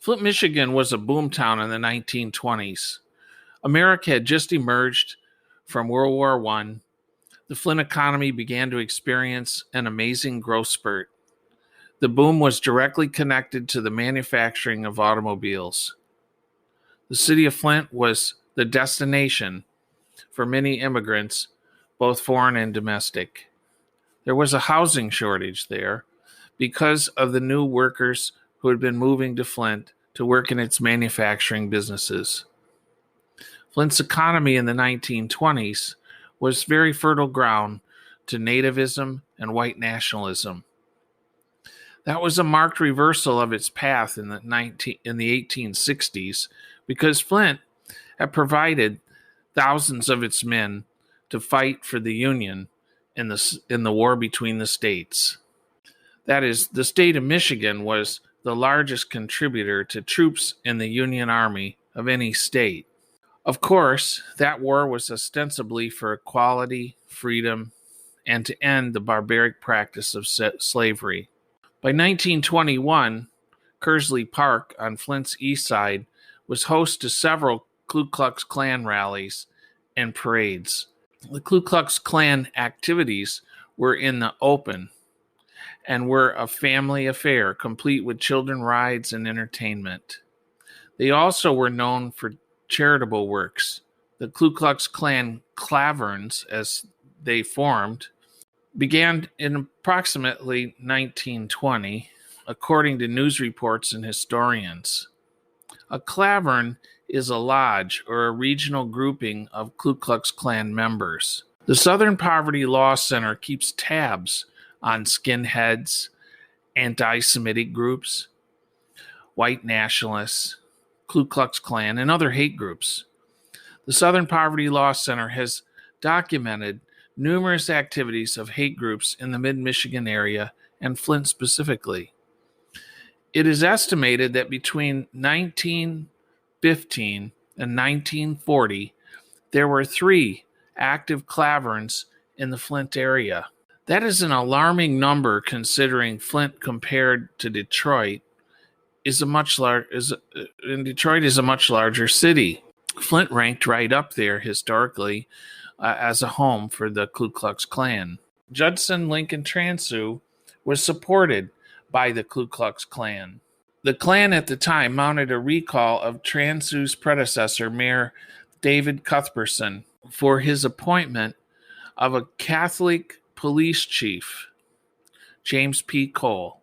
Flint, Michigan was a boomtown in the 1920s. America had just emerged from World War I. The Flint economy began to experience an amazing growth spurt. The boom was directly connected to the manufacturing of automobiles. The city of Flint was the destination for many immigrants, both foreign and domestic. There was a housing shortage there because of the new workers who had been moving to Flint to work in its manufacturing businesses. Flint's economy in the 1920s was very fertile ground to nativism and white nationalism. That was a marked reversal of its path in the 1860s because Flint had provided thousands of its men to fight for the Union in the war between the states. That is, the state of Michigan was the largest contributor to troops in the Union Army of any state. Of course, that war was ostensibly for equality, freedom, and to end the barbaric practice of slavery. By 1921, Kersley Park on Flint's east side was host to several Ku Klux Klan rallies and parades. The Ku Klux Klan activities were in the open and were a family affair, complete with children rides and entertainment. They also were known for charitable works. The Ku Klux Klan Klaverns, as they formed, began in approximately 1920, according to news reports and historians. A Klavern is a lodge or a regional grouping of Ku Klux Klan members. The Southern Poverty Law Center keeps tabs on skinheads, anti-Semitic groups, white nationalists, Ku Klux Klan, and other hate groups. The Southern Poverty Law Center has documented numerous activities of hate groups in the mid-Michigan area and Flint specifically. It is estimated that between 1915 and 1940, there were 3 active Klaverns in the Flint area. That is an alarming number considering Flint compared to Detroit Detroit is a much larger city. Flint ranked right up there historically as a home for the Ku Klux Klan. Judson Lincoln Transu was supported by the Ku Klux Klan. The Klan at the time mounted a recall of Transu's predecessor, Mayor David Cuthbertson, for his appointment of a Catholic police chief, James P. Cole.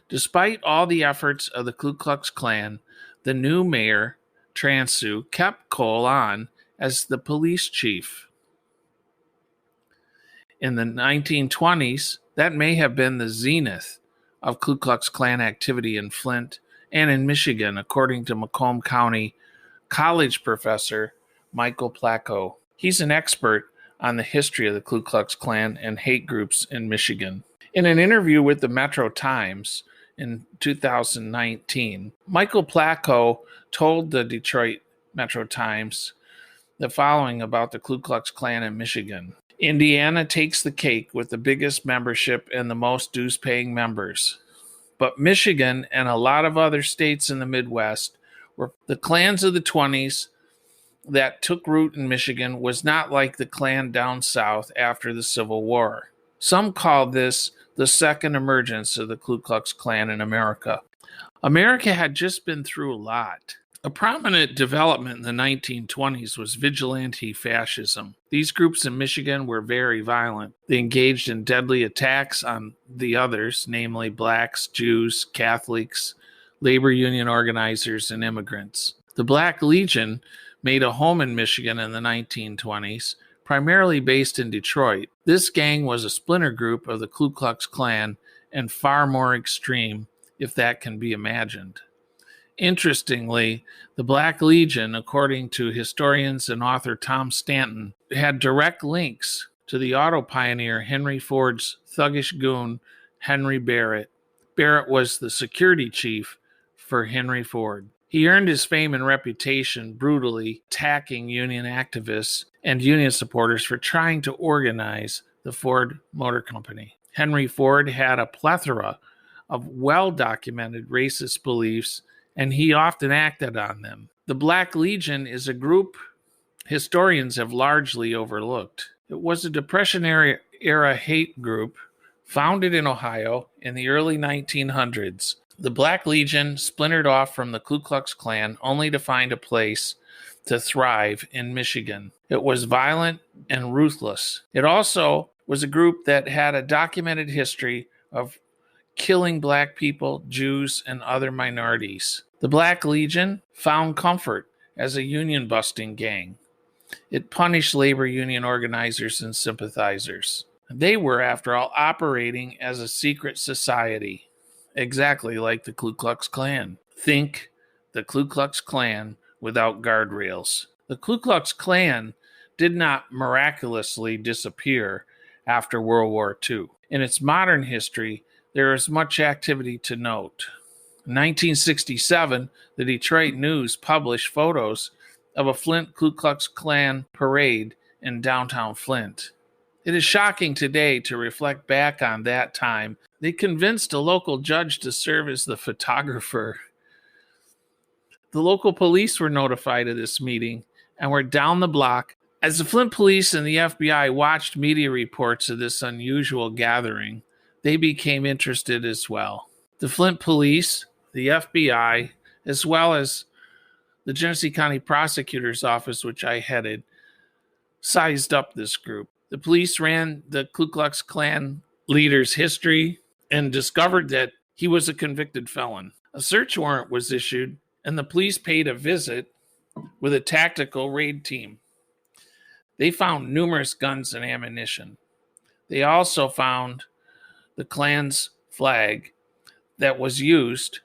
Despite all the efforts of the Ku Klux Klan, the new mayor, Transu, kept Cole on as the police chief. In the 1920s, that may have been the zenith of Ku Klux Klan activity in Flint and in Michigan, according to Macomb County College professor Michael Placco. He's an expert on the history of the Ku Klux Klan and hate groups in Michigan. In an interview with the Metro Times in 2019, Michael Placco told the Detroit Metro Times the following about the Ku Klux Klan in Michigan. Indiana takes the cake with the biggest membership and the most dues-paying members. But Michigan and a lot of other states in the Midwest were the Klans of the 20s that took root in Michigan was not like the Klan down south after the Civil War. Some call this the second emergence of the Ku Klux Klan in America. America had just been through a lot. A prominent development in the 1920s was vigilante fascism. These groups in Michigan were very violent. They engaged in deadly attacks on the others, namely blacks, Jews, Catholics, labor union organizers, and immigrants. The Black Legion made a home in Michigan in the 1920s, primarily based in Detroit. This gang was a splinter group of the Ku Klux Klan and far more extreme, if that can be imagined. Interestingly, the Black Legion, according to historians and author Tom Stanton, had direct links to the auto pioneer Henry Ford's thuggish goon, Henry Barrett. Barrett was the security chief for Henry Ford. He earned his fame and reputation brutally attacking union activists and union supporters for trying to organize the Ford Motor Company. Henry Ford had a plethora of well-documented racist beliefs and he often acted on them. The Black Legion is a group historians have largely overlooked. It was a Depression-era hate group founded in Ohio in the early 1900s. The Black Legion splintered off from the Ku Klux Klan only to find a place to thrive in Michigan. It was violent and ruthless. It also was a group that had a documented history of killing Black people, Jews, and other minorities. The Black Legion found comfort as a union-busting gang. It punished labor union organizers and sympathizers. They were, after all, operating as a secret society, exactly like the Ku Klux Klan. Think the Ku Klux Klan without guardrails. The Ku Klux Klan did not miraculously disappear after World War II. In its modern history, there is much activity to note. In 1967, the Detroit News published photos of a Flint Ku Klux Klan parade in downtown Flint. It is shocking today to reflect back on that time. They convinced a local judge to serve as the photographer. The local police were notified of this meeting and were down the block. As the Flint police and the FBI watched media reports of this unusual gathering, they became interested as well. The Flint police, the FBI, as well as the Genesee County Prosecutor's Office, which I headed, sized up this group. The police ran the Ku Klux Klan leader's history and discovered that he was a convicted felon. A search warrant was issued, and the police paid a visit with a tactical raid team. They found numerous guns and ammunition. They also found the Klan's flag that was used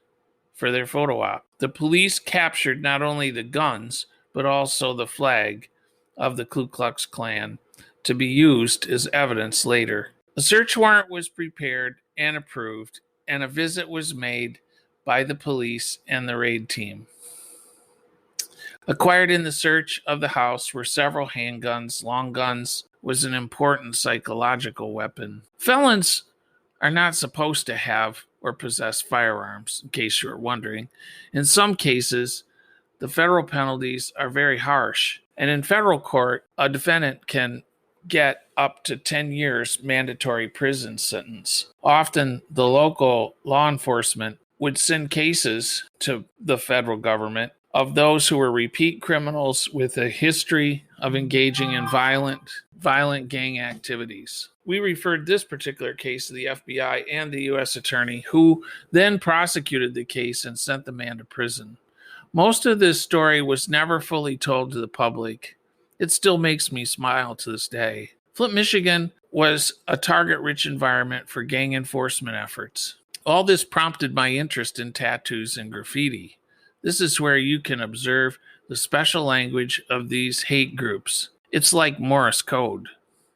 for their photo op. The police captured not only the guns, but also the flag of the Ku Klux Klan to be used as evidence later. A search warrant was prepared and approved, and a visit was made by the police and the raid team. Acquired in the search of the house were several handguns. Long guns was an important psychological weapon. Felons are not supposed to have or possess firearms, in case you were wondering. In some cases, the federal penalties are very harsh, and in federal court, a defendant can get up to 10 years mandatory prison sentence. Often, the local law enforcement would send cases to the federal government of those who were repeat criminals with a history of engaging in violent gang activities. We referred this particular case to the FBI and the U.S. attorney, who then prosecuted the case and sent the man to prison. Most of this story was never fully told to the public. It still makes me smile to this day. Flint, Michigan was a target-rich environment for gang enforcement efforts. All this prompted my interest in tattoos and graffiti. This is where you can observe the special language of these hate groups. It's like Morse code,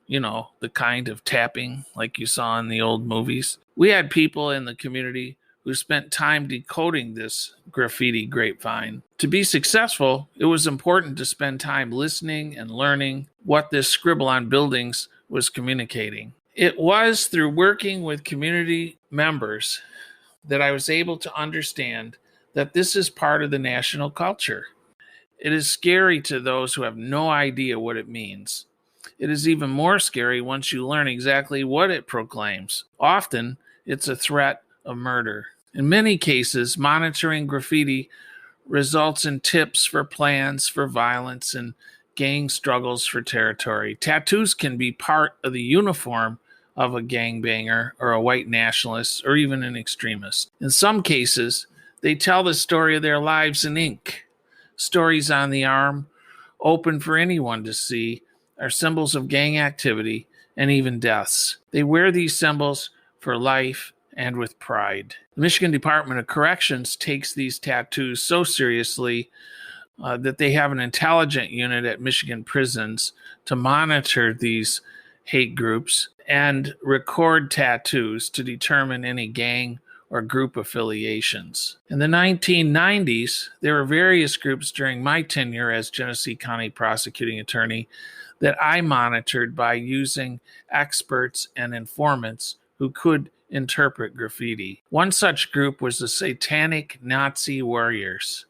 the kind of tapping like you saw in the old movies. We had people in the community who spent time decoding this graffiti grapevine. To be successful, it was important to spend time listening and learning what this scribble on buildings was communicating. It was through working with community members that I was able to understand that this is part of the national culture. It is scary to those who have no idea what it means. It is even more scary once you learn exactly what it proclaims. Often, it's a threat of murder. In many cases, monitoring graffiti results in tips for plans for violence and gang struggles for territory. Tattoos can be part of the uniform of a gangbanger or a white nationalist or even an extremist. In some cases, they tell the story of their lives in ink. Stories on the arm, open for anyone to see, are symbols of gang activity and even deaths. They wear these symbols for life and with pride. The Michigan Department of Corrections takes these tattoos so seriously that they have an intelligent unit at Michigan prisons to monitor these hate groups and record tattoos to determine any gang or group affiliations. In the 1990s, there were various groups during my tenure as Genesee County prosecuting attorney that I monitored by using experts and informants who could interpret graffiti. One such group was the Satanic Nazi Warriors.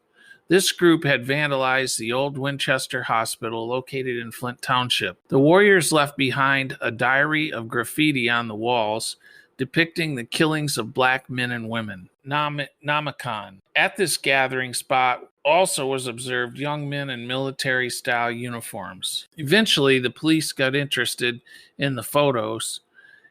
This group had vandalized the old Winchester Hospital located in Flint Township. The Warriors left behind a diary of graffiti on the walls depicting the killings of black men and women. Namicon. At this gathering spot also was observed young men in military-style uniforms. Eventually, the police got interested in the photos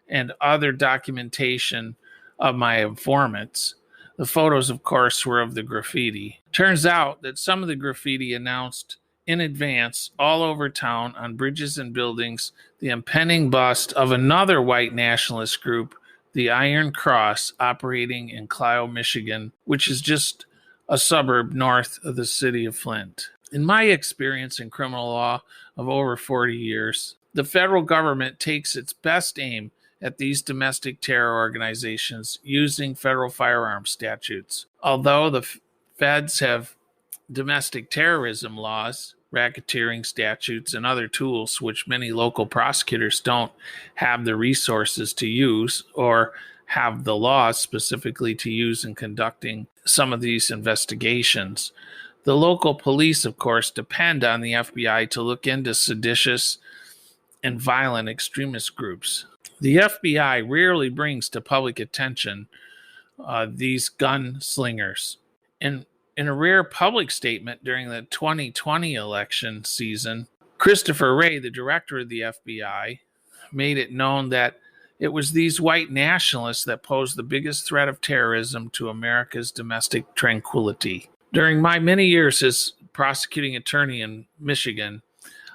and other documentation of my informants. The photos, of course, were of the graffiti. Turns out that some of the graffiti announced in advance all over town on bridges and buildings the impending bust of another white nationalist group, the Iron Cross, operating in Clio, Michigan, which is just a suburb north of the city of Flint. In my experience in criminal law of over 40 years, the federal government takes its best aim at these domestic terror organizations using federal firearms statutes. Although the feds have domestic terrorism laws, racketeering statutes, and other tools which many local prosecutors don't have the resources to use or have the laws specifically to use in conducting some of these investigations. The local police, of course, depend on the FBI to look into seditious and violent extremist groups. The FBI rarely brings to public attention these gunslingers. In a rare public statement during the 2020 election season, Christopher Wray, the director of the FBI, made it known that it was these white nationalists that posed the biggest threat of terrorism to America's domestic tranquility. During my many years as prosecuting attorney in Michigan,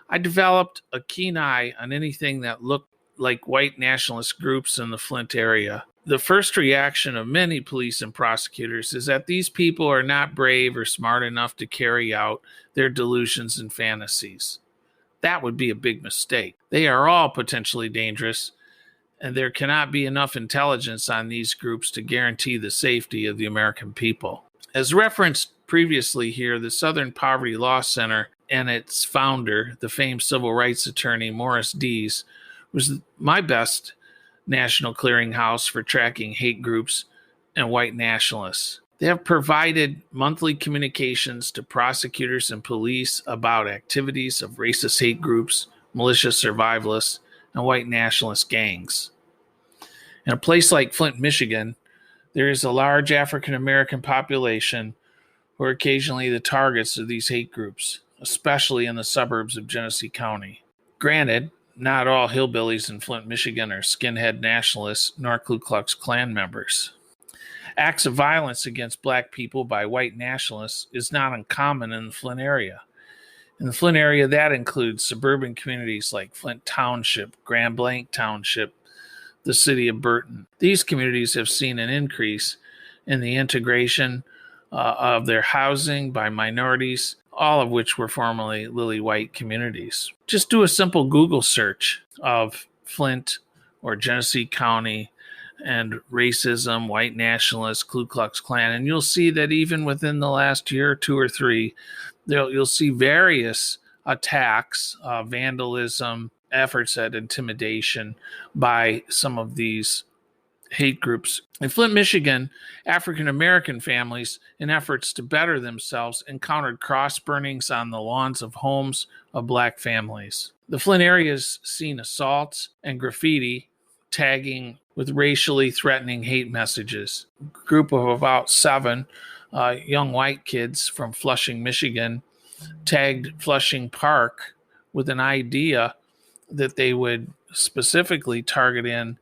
I developed a keen eye on anything that looked like white nationalist groups in the Flint area. The first reaction of many police and prosecutors is that these people are not brave or smart enough to carry out their delusions and fantasies. That would be a big mistake. They are all potentially dangerous, and there cannot be enough intelligence on these groups to guarantee the safety of the American people. As referenced previously here, the Southern Poverty Law Center and its founder, the famed civil rights attorney Morris Dees, was my best national clearinghouse for tracking hate groups and white nationalists. They have provided monthly communications to prosecutors and police about activities of racist hate groups, malicious survivalists, and white nationalist gangs. In a place like Flint, Michigan, there is a large African American population who are occasionally the targets of these hate groups, especially in the suburbs of Genesee County. Granted, not all hillbillies in Flint, Michigan are skinhead nationalists nor Ku Klux Klan members. Acts of violence against black people by white nationalists is not uncommon in the Flint area. In the Flint area, that includes suburban communities like Flint Township, Grand Blanc Township, the city of Burton. These communities have seen an increase in the integration of their housing by minorities, all of which were formerly lily white communities. Just do a simple Google search of Flint or Genesee County and racism, white nationalists, Ku Klux Klan, and you'll see that even within the last year, 2 or 3, you'll see various attacks, vandalism, efforts at intimidation by some of these hate groups. In Flint, Michigan, African American families, in efforts to better themselves, encountered cross burnings on the lawns of homes of black families. The Flint area has seen assaults and graffiti tagging with racially threatening hate messages. A group of about 7 young white kids from Flushing, Michigan, tagged Flushing Park with an idea that they would specifically target in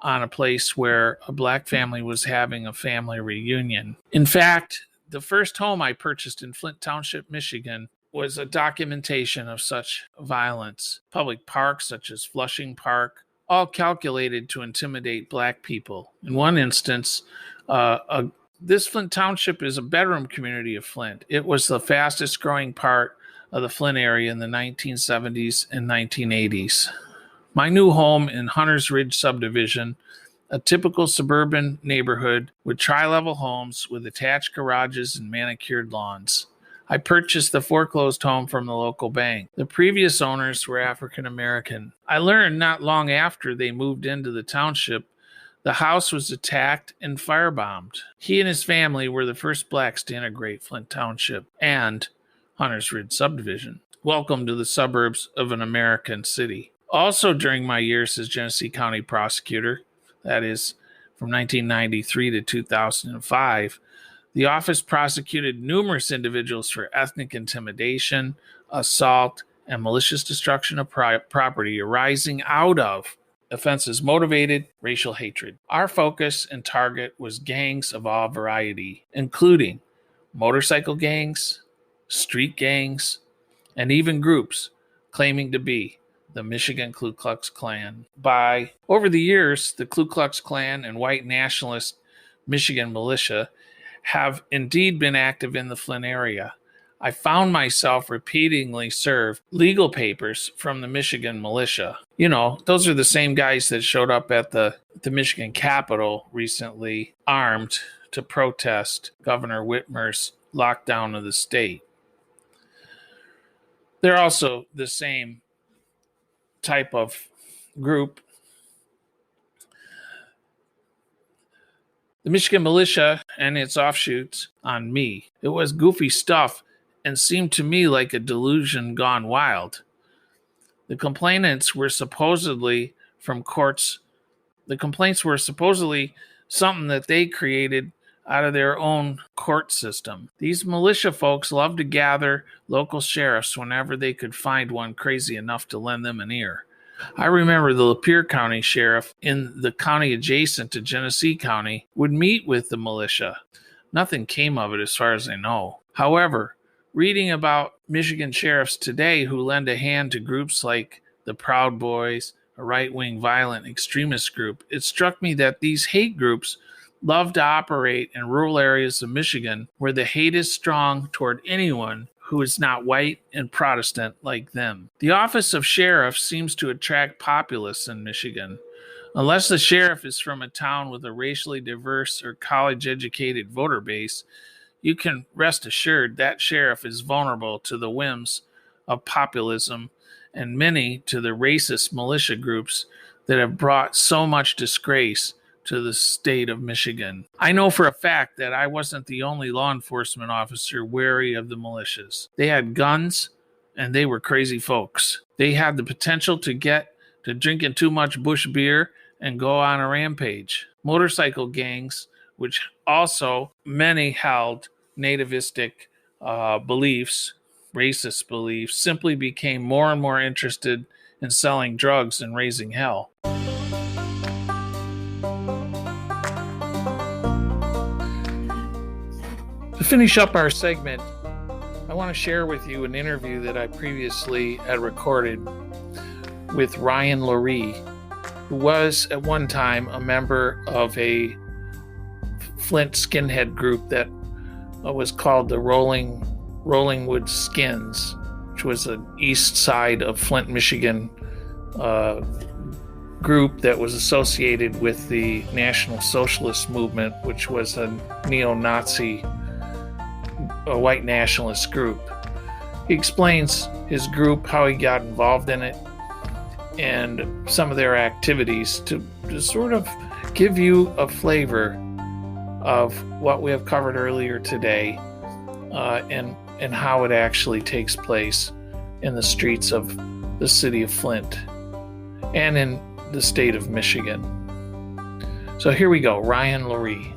on a place where a black family was having a family reunion. In fact, the first home I purchased in Flint Township, Michigan, was a documentation of such violence. Public parks such as Flushing Park, all calculated to intimidate black people. In one instance, this Flint Township is a bedroom community of Flint. It was the fastest growing part of the Flint area in the 1970s and 1980s. My new home in Hunters Ridge subdivision, a typical suburban neighborhood with tri-level homes with attached garages and manicured lawns. I purchased the foreclosed home from the local bank. The previous owners were African American. I learned not long after they moved into the township The house was attacked and firebombed. He and his family were the first blacks to integrate Flint Township and Hunters Ridge subdivision. Welcome to the suburbs of an American city. Also during my years as Genesee County Prosecutor, that is from 1993 to 2005, the office prosecuted numerous individuals for ethnic intimidation, assault, and malicious destruction of property arising out of offenses motivated racial hatred. Our focus and target was gangs of all variety, including motorcycle gangs, street gangs, and even groups claiming to be the Michigan Ku Klux Klan. Over the years, the Ku Klux Klan and white nationalist Michigan militia have indeed been active in the Flint area. I found myself repeatedly served legal papers from the Michigan militia. You know, those are the same guys that showed up at the Michigan Capitol recently, armed to protest Governor Whitmer's lockdown of the state. They're also the same type of group. The Michigan militia and its offshoots on me. It was goofy stuff and seemed to me like a delusion gone wild. The complaints were supposedly from courts. The complaints were supposedly something that they created out of their own court system. These militia folks loved to gather local sheriffs whenever they could find one crazy enough to lend them an ear. I remember the Lapeer County Sheriff in the county adjacent to Genesee County would meet with the militia. Nothing came of it as far as I know. However, reading about Michigan sheriffs today who lend a hand to groups like the Proud Boys, a right-wing violent extremist group, it struck me that these hate groups love to operate in rural areas of Michigan where the hate is strong toward anyone who is not white and Protestant like them. The office of sheriff seems to attract populists in Michigan. Unless the sheriff is from a town with a racially diverse or college-educated voter base, you can rest assured that sheriff is vulnerable to the whims of populism and many to the racist militia groups that have brought so much disgrace to the state of Michigan. I know for a fact that I wasn't the only law enforcement officer wary of the militias. They had guns and they were crazy folks. They had the potential to get to drinking too much Busch beer and go on a rampage. Motorcycle gangs, which also many held nativistic beliefs, racist beliefs, simply became more and more interested in selling drugs and raising hell. To finish up our segment, I want to share with you an interview that I previously had recorded with Ryan Loree, who was at one time a member of a Flint skinhead group that was called the Rollingwood Skins, which was an east side of Flint, Michigan group that was associated with the National Socialist movement, which was a neo-Nazi a white nationalist group. He explains his group, how he got involved in it, and some of their activities to sort of give you a flavor of what we have covered earlier today and how it actually takes place in the streets of the city of Flint and in the state of Michigan. So here we go, Ryan Loree.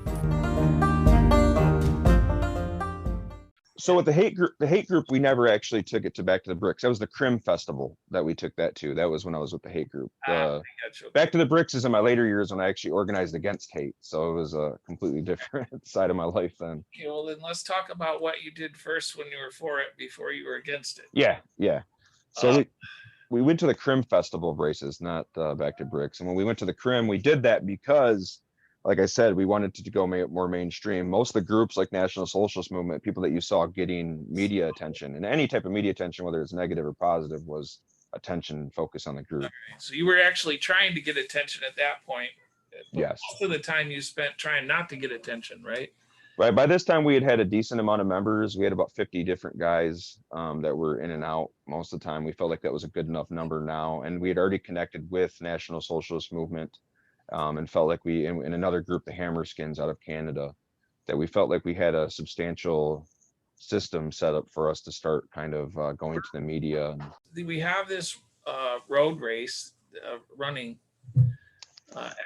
So with the hate group, we never actually took it back to the Bricks. That was the Crim Festival that we took that to. That was when I was with the hate group. Back to the Bricks is in my later years when I actually organized against hate. So it was a completely different side of my life then. Okay, well then let's talk about what you did first when you were for it before you were against it. Yeah. So we went to the Crim Festival of Races, not back to Bricks. And when we went to the Crim, we did that because, like I said, we wanted to go more mainstream. Most of the groups like National Socialist Movement, people that you saw getting media attention, and any type of media attention, whether it's negative or positive, was attention and focus on the group. Okay. So you were actually trying to get attention at that point. Yes. Most of the time you spent trying not to get attention, right? Right. By this time, we had a decent amount of members. We had about 50 different guys that were in and out most of the time. We felt like that was a good enough number now. And we had already connected with National Socialist Movement and felt like we, in another group, the Hammerskins out of Canada, that we felt like we had a substantial system set up for us to start kind of going to the media. We have this road race running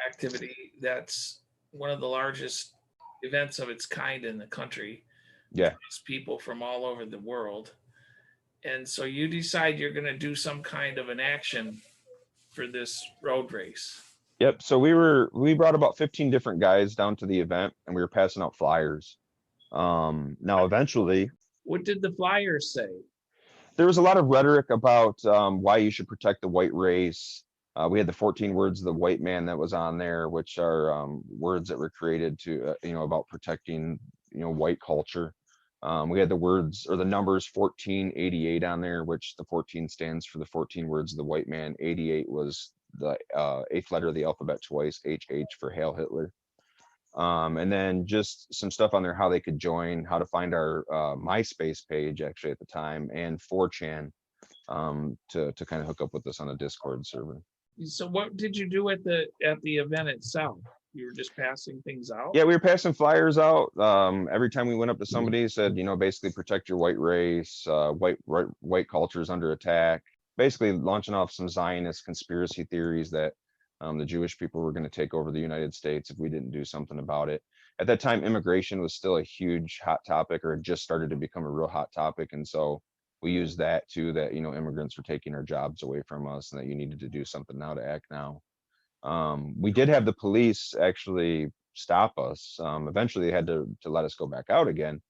activity that's one of the largest events of its kind in the country. Yeah. People from all over the world. And so you decide you're going to do some kind of an action for this road race. Yep. So we brought about 15 different guys down to the event, and we were passing out flyers. Now eventually, what did the flyers say? There was a lot of rhetoric about why you should protect the white race. We had the 14 words of the white man that was on there, which are words that were created to, about protecting, white culture. We had the words or the numbers 1488 on there, which the 14 stands for the 14 words of the white man. 88 was the eighth letter of the alphabet twice, HH for Hail Hitler. And then just some stuff on there, how they could join, how to find our MySpace page actually at the time, and 4chan to kind of hook up with us on a Discord server. So what did you do at the event itself? You were just passing things out? Yeah, we were passing flyers out. Every time we went up to somebody, said, basically protect your white race, white culture is under attack. Basically launching off some Zionist conspiracy theories that the Jewish people were going to take over the United States if we didn't do something about it. At that time, immigration was still a huge hot topic, or it just started to become a real hot topic. And so we used that too, that, immigrants were taking our jobs away from us and that you needed to do something now to act now. We did have the police actually stop us. Eventually they had to let us go back out again.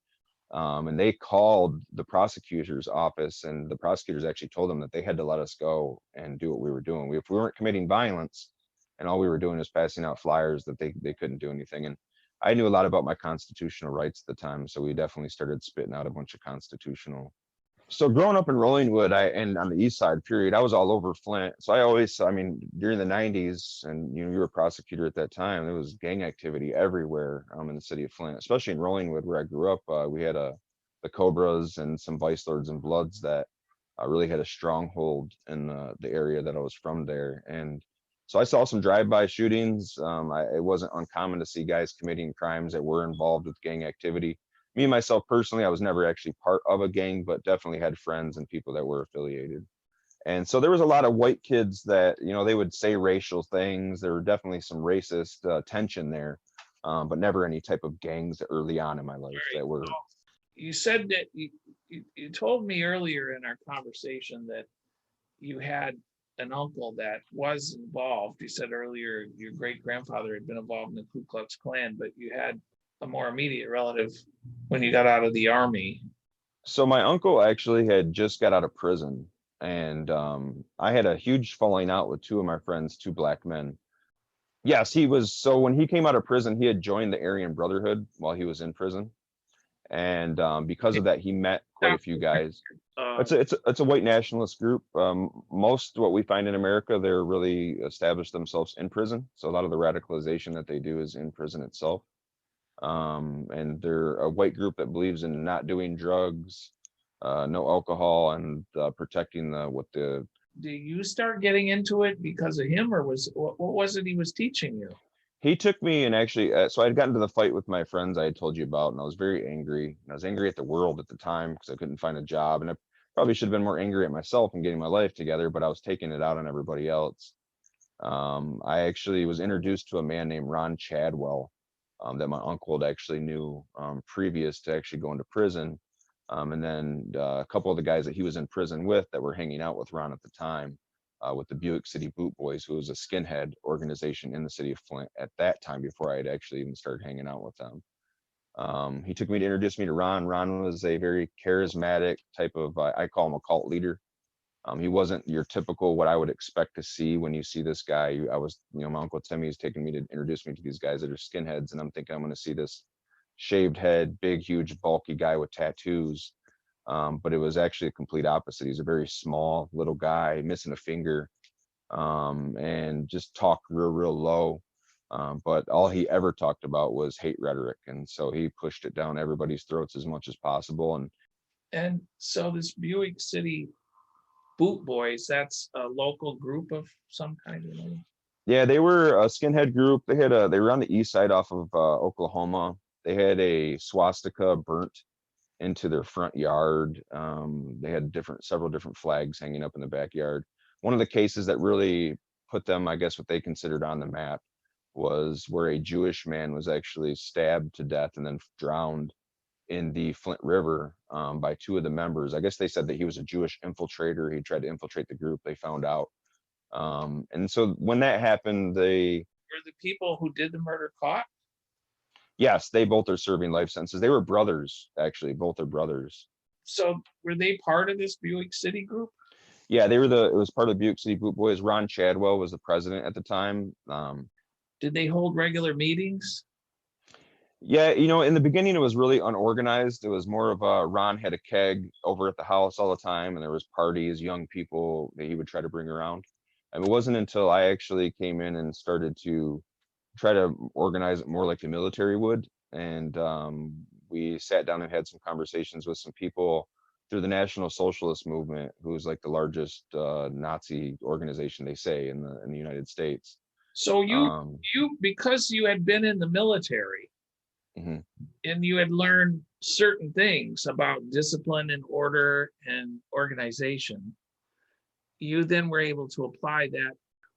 And they called the prosecutor's office, and the prosecutors actually told them that they had to let us go and do what we were doing. If we weren't committing violence and all we were doing was passing out flyers, that they couldn't do anything. And I knew a lot about my constitutional rights at the time, so we definitely started spitting out a bunch of constitutional. So growing up in Rollingwood, and on the east side, period, I was all over Flint. So during the 90s, and you were a prosecutor at that time, there was gang activity everywhere in the city of Flint, especially in Rollingwood where I grew up. We had the Cobras and some Vice Lords and Bloods that really had a stronghold in the area that I was from there. And so I saw some drive-by shootings. It wasn't uncommon to see guys committing crimes that were involved with gang activity. Me myself personally, I was never actually part of a gang, but definitely had friends and people that were affiliated. And so there was a lot of white kids that, they would say racial things. There were definitely some racist tension there, but never any type of gangs early on in my life that were. You said that you told me earlier in our conversation that you had an uncle that was involved. You said earlier your great grandfather had been involved in the Ku Klux Klan, but you had a more immediate relative when you got out of the army. So my uncle actually had just got out of prison, and I had a huge falling out with two of my friends, two black men. Yes, he was. So when he came out of prison, he had joined the Aryan Brotherhood while he was in prison, and because of that, he met quite a few guys. It's a white nationalist group. Most what we find in America, they're really established themselves in prison. So a lot of the radicalization that they do is in prison itself. And they're a white group that believes in not doing drugs, no alcohol, and protecting Do you start getting into it because of him, or what was it he was teaching you? He took me, and actually, so I had gotten to the fight with my friends I had told you about, and I was very angry. And I was angry at the world at the time because I couldn't find a job, and I probably should have been more angry at myself and getting my life together, but I was taking it out on everybody else. I actually was introduced to a man named Ron Chadwell, that my uncle had actually knew previous to actually going to prison. And then a couple of the guys that he was in prison with that were hanging out with Ron at the time, with the Buick City Boot Boys, who was a skinhead organization in the city of Flint at that time before I had actually even started hanging out with them. He took me to introduce me to Ron. Ron was a very charismatic type of, I call him a cult leader. He wasn't your typical what I would expect to see when you see this guy. My Uncle Timmy is taking me to introduce me to these guys that are skinheads, and I'm thinking I'm going to see this shaved head, big, huge, bulky guy with tattoos. But it was actually a complete opposite. He's a very small little guy, missing a finger, and just talked real low. But all he ever talked about was hate rhetoric, and so he pushed it down everybody's throats as much as possible. And so this Buick City Boot Boys, that's a local group of some kind of name? Yeah, they were a skinhead group. They were on the east side off of Oklahoma. They had a swastika burnt into their front yard. They had several different flags hanging up in the backyard. One of the cases that really put them, I guess, what they considered on the map was where a Jewish man was actually stabbed to death and then drowned in the Flint River by two of the members. I guess they said that he was a Jewish infiltrator. He tried to infiltrate the group. They found out. And so when that happened, Were the people who did the murder caught? yes, they both are serving life sentences. They were brothers, actually. Both are brothers. So were they part of this Buick City group? Yeah, it was part of the Buick City Boot Boys. Ron Chadwell was the president at the time. Did they hold regular meetings? Yeah, in the beginning, it was really unorganized. It was more of Ron had a keg over at the house all the time, and there was parties, young people that he would try to bring around. And it wasn't until I actually came in and started to try to organize it more like the military would. And we sat down and had some conversations with some people through the National Socialist movement, who's like the largest Nazi organization, they say, in the United States. So you because you had been in the military, mhm. and you had learned certain things about discipline and order and organization, you then were able to apply that.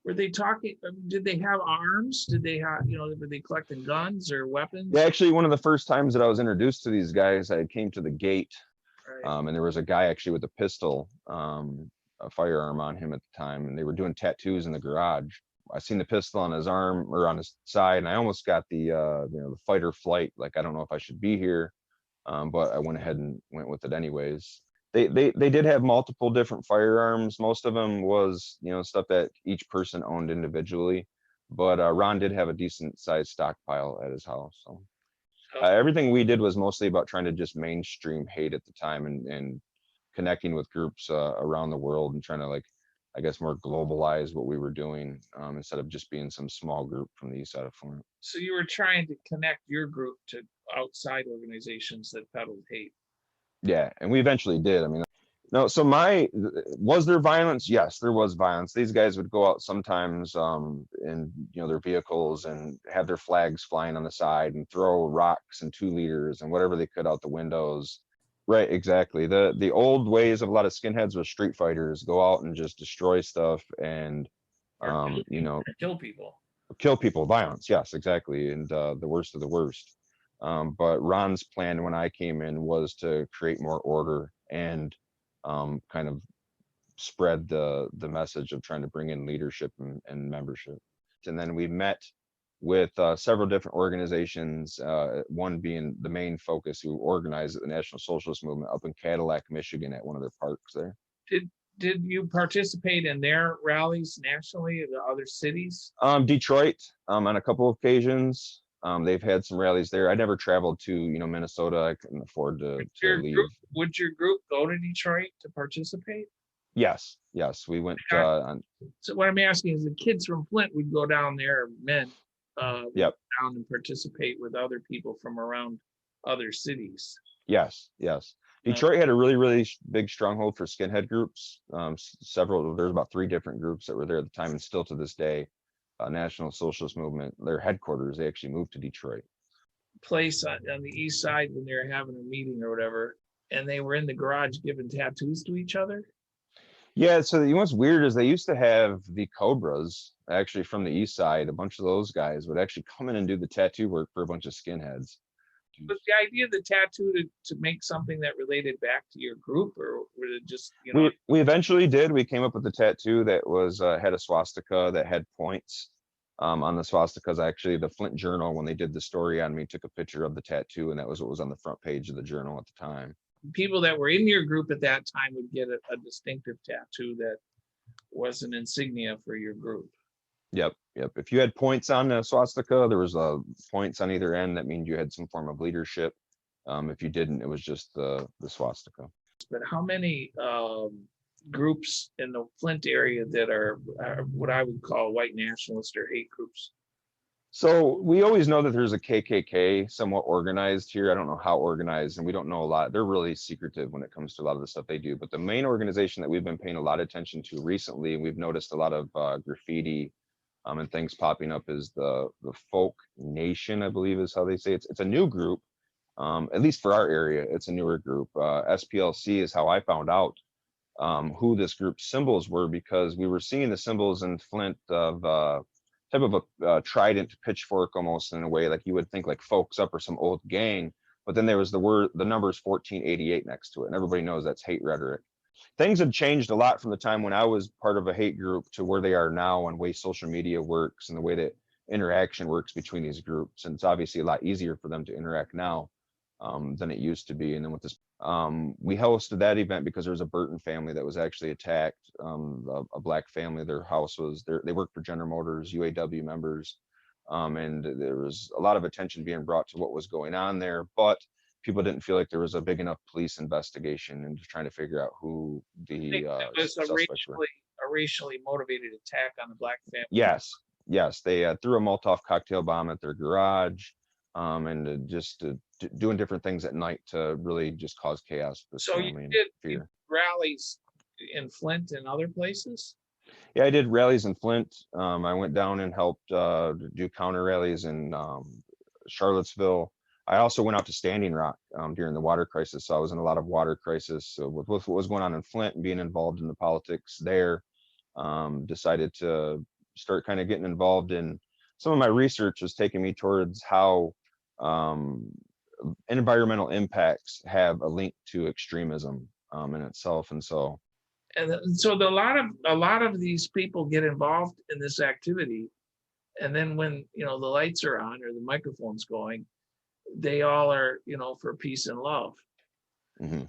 Were they talking? Did they have arms? Did they have, were they collecting guns or weapons? Yeah, actually, one of the first times that I was introduced to these guys, I came to the gate, Right. and there was a guy actually with a pistol, a firearm on him at the time, and they were doing tattoos in the garage. I seen the pistol on his arm or on his side, and I almost got the fight or flight. Like, I don't know if I should be here, but I went ahead and went with it anyways. They did have multiple different firearms. Most of them was stuff that each person owned individually, but Ron did have a decent sized stockpile at his house. So everything we did was mostly about trying to just mainstream hate at the time and connecting with groups around the world and trying to, like, I guess, more globalize what we were doing instead of just being some small group from the east side of Flint. So you were trying to connect your group to outside organizations that peddled hate. Yeah, and we eventually did. I mean, no, so was there violence? Yes, there was violence. These guys would go out sometimes in their vehicles and have their flags flying on the side and throw rocks and 2-liters and whatever they could out the windows. Right, exactly. The old ways of a lot of skinheads was street fighters, go out and just destroy stuff and kill people. Kill people, violence. Yes, exactly. And the worst of the worst. But Ron's plan when I came in was to create more order and kind of spread the message of trying to bring in leadership and membership. And then we met with several different organizations, one being the main focus who organized the National Socialist Movement up in Cadillac, Michigan at one of their parks there. Did you participate in their rallies nationally in the other cities? Detroit, on a couple of occasions. They've had some rallies there. I never traveled to, Minnesota. I couldn't afford to leave. Would your group go to Detroit to participate? Yes, we went on. So what I'm asking is, the kids from Flint would go down there, men, Yep. down and participate with other people from around other cities. Yes. Detroit had a really, really big stronghold for skinhead groups. There's about 3 different groups that were there at the time, and still to this day. National Socialist Movement, their headquarters, they actually moved to Detroit. Place on the east side when they were having a meeting or whatever, and they were in the garage giving tattoos to each other. Yeah, so what's weird is they used to have the Cobras actually from the east side. A bunch of those guys would actually come in and do the tattoo work for a bunch of skinheads. Was the idea of the tattoo to make something that related back to your group, or was it just We eventually did. We came up with a tattoo that was had a swastika that had points on the swastikas. Actually, the Flint Journal, when they did the story on me, took a picture of the tattoo, and that was what was on the front page of the journal at the time. People that were in your group at that time would get a distinctive tattoo that was an insignia for your group. Yep. If you had points on the swastika, there was points on either end. That means you had some form of leadership. If you didn't, it was just the swastika. But how many groups in the Flint area that are what I would call white nationalist or hate groups? So we always know that there's a KKK somewhat organized here. I don't know how organized, and we don't know a lot. They're really secretive when it comes to a lot of the stuff they do. But the main organization that we've been paying a lot of attention to recently, and we've noticed a lot of graffiti And things popping up is the Folk Nation, I believe is how they say it. It's a new group, at least for our area. It's a newer group. SPLC is how I found out who this group's symbols were, because we were seeing the symbols in Flint of type of a trident pitchfork, almost in a way like you would think like Folks Up or some old gang. But then there was the numbers 1488 next to it, and everybody knows that's hate rhetoric. Things have changed a lot from the time when I was part of a hate group to where they are now, and the way social media works and the way that interaction works between these groups. And it's obviously a lot easier for them to interact now than it used to be. And then with this, we hosted that event because there was a Burton family that was actually attacked, a black family. Their house was there. They worked for General Motors, UAW members. And there was a lot of attention being brought to what was going on there, but people didn't feel like there was a big enough police investigation into trying to figure out who the it was suspects were. a racially motivated attack on the black family. Yes, they threw a Molotov cocktail bomb at their garage, and just doing different things at night to really just cause chaos for the So family you and did fear. rallies in Flint and other places? Yeah, I did rallies in Flint. I went down and helped do counter rallies in Charlottesville. I also went out to Standing Rock during the water crisis. So I was in a lot of water crisis. So with what was going on in Flint and being involved in the politics there, decided to start kind of getting involved in some of my research was taking me towards how environmental impacts have a link to extremism in itself. And so a lot of these people get involved in this activity, and then when the lights are on or the microphone's going, they all are for peace and love. Mm-hmm.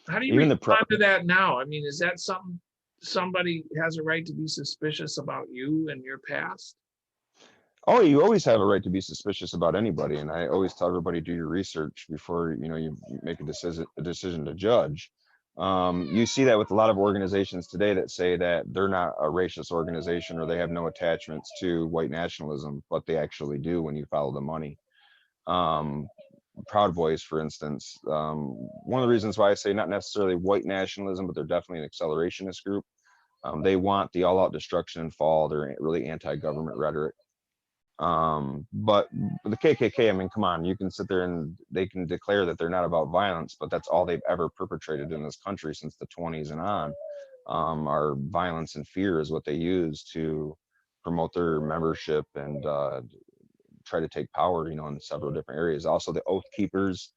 How do you respond to that now? I mean, is that something somebody has a right to be suspicious about you and your past? Oh, you always have a right to be suspicious about anybody, and I always tell everybody, do your research before you make a decision to judge. You see that with a lot of organizations today that say that they're not a racist organization or they have no attachments to white nationalism, but they actually do when you follow the money. Proud Boys, for instance, one of the reasons why I say not necessarily white nationalism, but they're definitely an accelerationist group. They want the all-out destruction and fall. They're really anti-government rhetoric. But the KKK, I mean, come on, you can sit there and they can declare that they're not about violence, but that's all they've ever perpetrated in this country since the 20s and on. Our violence and fear is what they use to promote their membership and try to take power, in several different areas. Also, the Oath Keepers,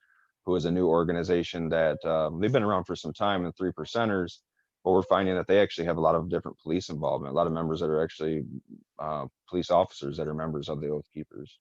who is a new organization that they've been around for some time, and 3%ers, but we're finding that they actually have a lot of different police involvement, a lot of members that are actually police officers that are members of the Oath Keepers.